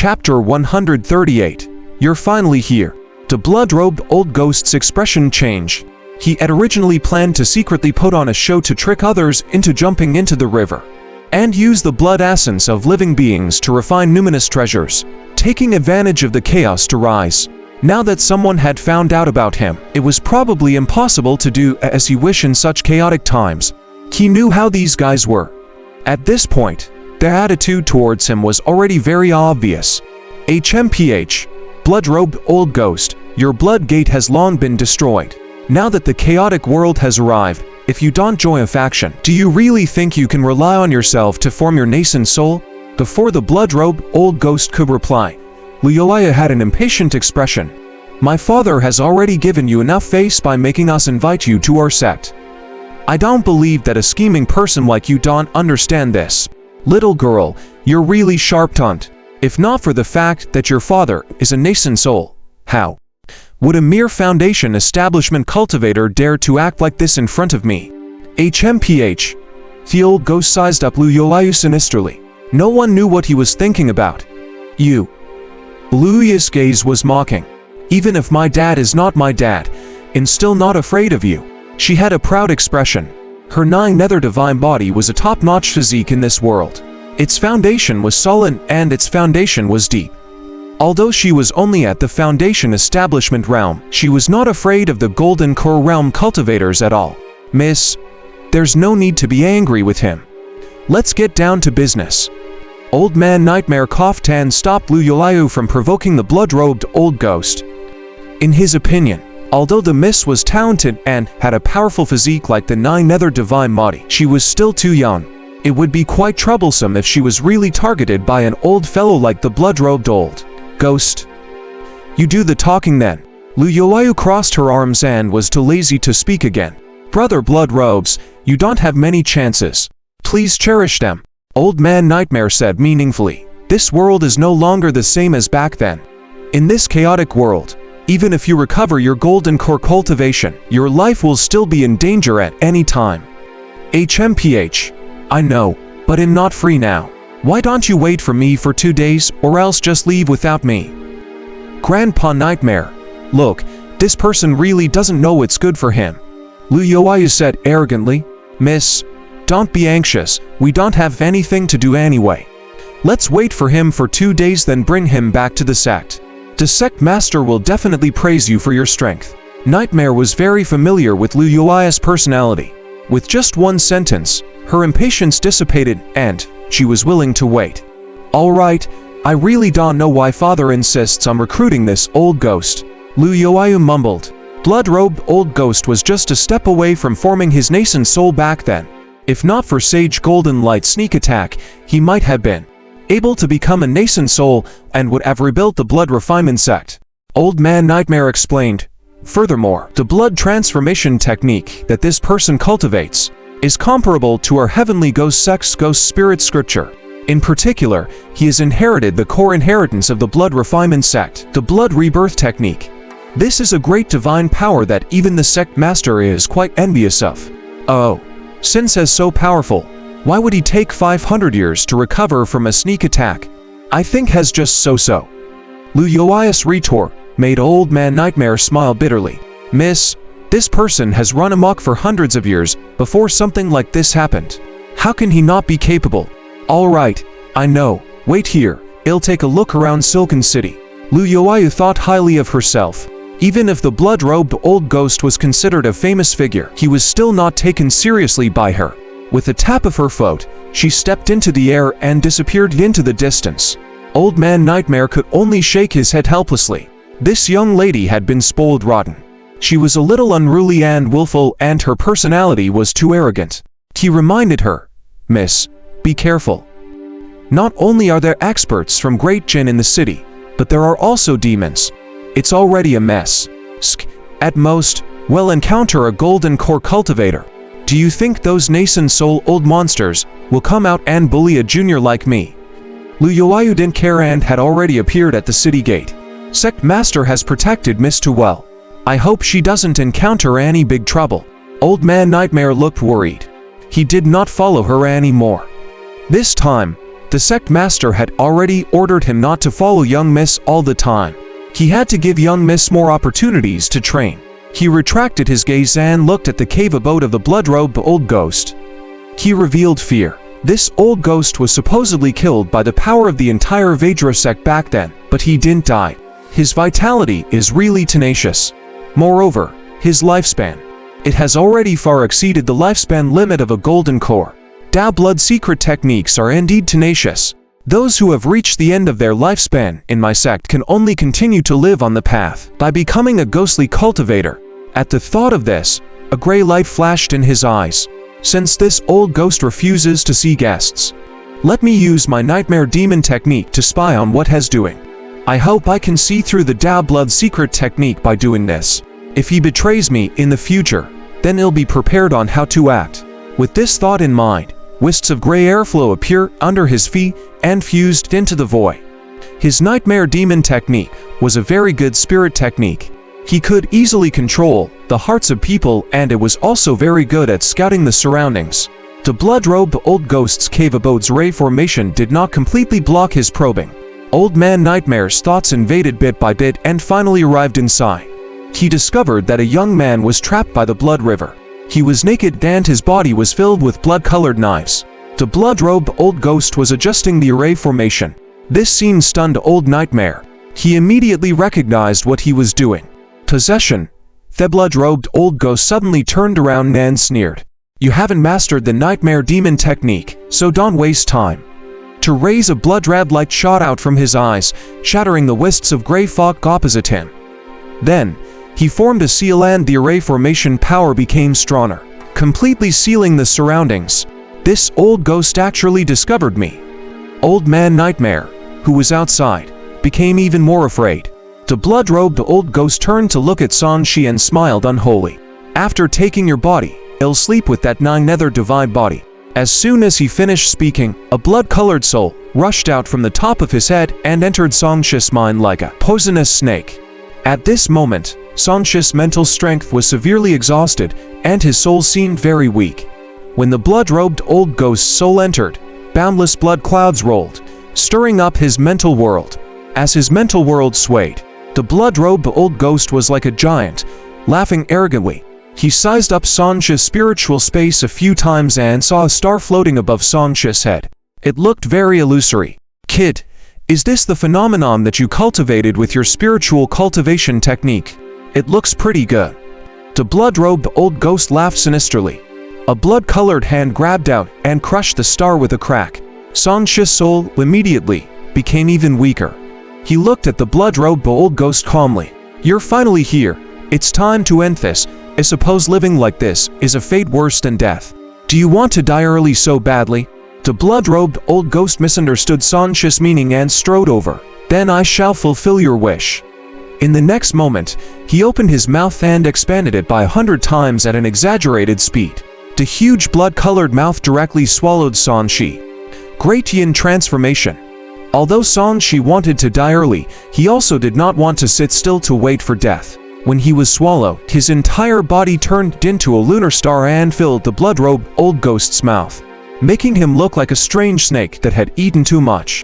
Chapter 138. You're finally here. The blood-robed old ghost's expression changed. He had originally planned to secretly put on a show to trick others into jumping into the river, and use the blood essence of living beings to refine numinous treasures, taking advantage of the chaos to rise. Now that someone had found out about him, it was probably impossible to do as he wished in such chaotic times. He knew how these guys were. At this point, their attitude towards him was already very obvious. HMPH, blood-robed old ghost, your blood gate has long been destroyed. Now that the chaotic world has arrived, if you don't join a faction, do you really think you can rely on yourself to form your nascent soul? Before the blood-robed old ghost could reply, Wuxia had an impatient expression. My father has already given you enough face by making us invite you to our sect. I don't believe that a scheming person like you don't understand this. Little girl, you're really sharp-tongued. If not for the fact that your father is a nascent soul, how would a mere foundation establishment cultivator dare to act like this in front of me? HMPH. The old ghost sized up Wuxia sinisterly. No one knew what he was thinking about. You. Wuxia's gaze was mocking. Even if my dad is not my dad, and still not afraid of you. She had a proud expression. Her nether divine body was a top-notch physique in this world. Its foundation was solid and its foundation was deep. Although she was only at the foundation establishment realm, she was not afraid of the golden core realm cultivators at all. Miss, there's no need to be angry with him. Let's get down to business. Old Man Nightmare coughed and stopped Wuxia from provoking the blood-robed old ghost. In his opinion, although the miss was talented and had a powerful physique like the nether divine body, she was still too young. It would be quite troublesome if she was really targeted by an old fellow like the blood-robed old ghost. You do the talking then. Wuxia crossed her arms and was too lazy to speak again. Brother Blood-robes, you don't have many chances. Please cherish them. Old Man Nightmare said meaningfully. This world is no longer the same as back then. In this chaotic world, even if you recover your golden core cultivation, your life will still be in danger at any time. HMPH. I know, but I'm not free now. Why don't you wait for me for 2 days, or else just leave without me? Grandpa Nightmare. Look, this person really doesn't know what's good for him. Wuxia said arrogantly. Miss, don't be anxious, we don't have anything to do anyway. Let's wait for him for 2 days then bring him back to the sect. The sect master will definitely praise you for your strength. Nightmare was very familiar with Wuxia's personality. With just one sentence, her impatience dissipated and she was willing to wait. Alright, I really don't know why father insists on recruiting this old ghost. Wuxia mumbled. Blood-robed old ghost was just a step away from forming his nascent soul back then. If not for Sage Golden Light sneak attack, he might have been able to become a nascent soul and would have rebuilt the blood refinement sect. Old Man Nightmare explained. Furthermore, the blood transformation technique that this person cultivates is comparable to our heavenly ghost sect's ghost spirit scripture. In particular, he has inherited the core inheritance of the blood refinement sect, the blood rebirth technique. This is a great divine power that even the sect master is quite envious of. Oh, since as so powerful, why would he take 500 years to recover from a sneak attack? I think has just so-so. Wuxia's retort made Old Man Nightmare smile bitterly. Miss, this person has run amok for hundreds of years before something like this happened. How can he not be capable? Alright, I know, wait here, I'll take a look around Silken City. Wuxia thought highly of herself. Even if the blood-robed old ghost was considered a famous figure, he was still not taken seriously by her. With a tap of her foot, she stepped into the air and disappeared into the distance. Old Man Nightmare could only shake his head helplessly. This young lady had been spoiled rotten. She was a little unruly and willful, and her personality was too arrogant. He reminded her, Miss, be careful. Not only are there experts from Great Jin in the city, but there are also demons. It's already a mess. At most, we'll encounter a golden core cultivator. Do you think those nascent soul old monsters will come out and bully a junior like me? Wuxia didn't care and had already appeared at the city gate. Sect master has protected Miss too well. I hope she doesn't encounter any big trouble. Old Man Nightmare looked worried. He did not follow her anymore. This time, The sect master had already ordered him not to follow young Miss all the time. He had to give young Miss more opportunities to train. He retracted his gaze and looked at the cave abode of the blood-robed old ghost. He revealed fear. This old ghost was supposedly killed by the power of the entire Vajra sect back then, but he didn't die. His vitality is really tenacious. Moreover, his lifespan. It has already far exceeded the lifespan limit of a golden core. Dao blood secret techniques are indeed tenacious. Those who have reached the end of their lifespan in my sect can only continue to live on the path by becoming a ghostly cultivator. At the thought of this, a gray light flashed in his eyes. Since this old ghost refuses to see guests, let me use my nightmare demon technique to spy on what he's doing. I hope I can see through the Dao blood secret technique by doing this. If he betrays me in the future, then he'll be prepared on how to act. With this thought in mind, wisps of gray airflow appear under his feet and fused into the void. His nightmare demon technique was a very good spirit technique. He could easily control the hearts of people, and it was also very good at scouting the surroundings. The blood-robed old ghost's cave abode's ray formation did not completely block his probing. Old man Nightmare's thoughts invaded bit by bit and finally arrived inside. He discovered that a young man was trapped by the blood river. He was naked and his body was filled with blood-colored knives. The blood-robed old ghost was adjusting the array formation. This scene stunned old Nightmare. He immediately recognized what he was doing. Possession. The blood-robed old ghost suddenly turned around and sneered. You haven't mastered the nightmare demon technique, so don't waste time. To raise a blood-red light shot out from his eyes, shattering the wisps of gray fog opposite him. Then, he formed a seal and the array formation power became stronger, completely sealing the surroundings. This old ghost actually discovered me. Old man Nightmare, who was outside, became even more afraid. The blood-robed old ghost turned to look at Sanshi and smiled unholy. After taking your body, I'll sleep with that nine-nether divine body. As soon as he finished speaking, a blood-colored soul rushed out from the top of his head and entered Sangshi's mind like a poisonous snake. At this moment, Sangshi's mental strength was severely exhausted and his soul seemed very weak. When the blood-robed old ghost's soul entered, boundless blood clouds rolled, stirring up his mental world. As his mental world swayed, the blood-robed old ghost was like a giant, laughing arrogantly. He sized up Sangshi's spiritual space a few times and saw a star floating above Sangshi's head. It looked very illusory. Kid, is this the phenomenon that you cultivated with your spiritual cultivation technique? It looks pretty good. The blood-robed old ghost laughed sinisterly. A blood-colored hand grabbed out and crushed the star with a crack. Sangshi's soul immediately became even weaker. He looked at the blood-robed old ghost calmly. You're finally here. It's time to end this. I suppose living like this is a fate worse than death. Do you want to die early so badly? The blood-robed old ghost misunderstood Sangshi's meaning and strode over. Then I shall fulfill your wish. In the next moment, he opened his mouth and expanded it by 100 times at an exaggerated speed. The huge blood-colored mouth directly swallowed Sangshi. Great Yin transformation. Although Sangshi wanted to die early, he also did not want to sit still to wait for death. When he was swallowed, his entire body turned into a lunar star and filled the blood-robed old ghost's mouth, making him look like a strange snake that had eaten too much.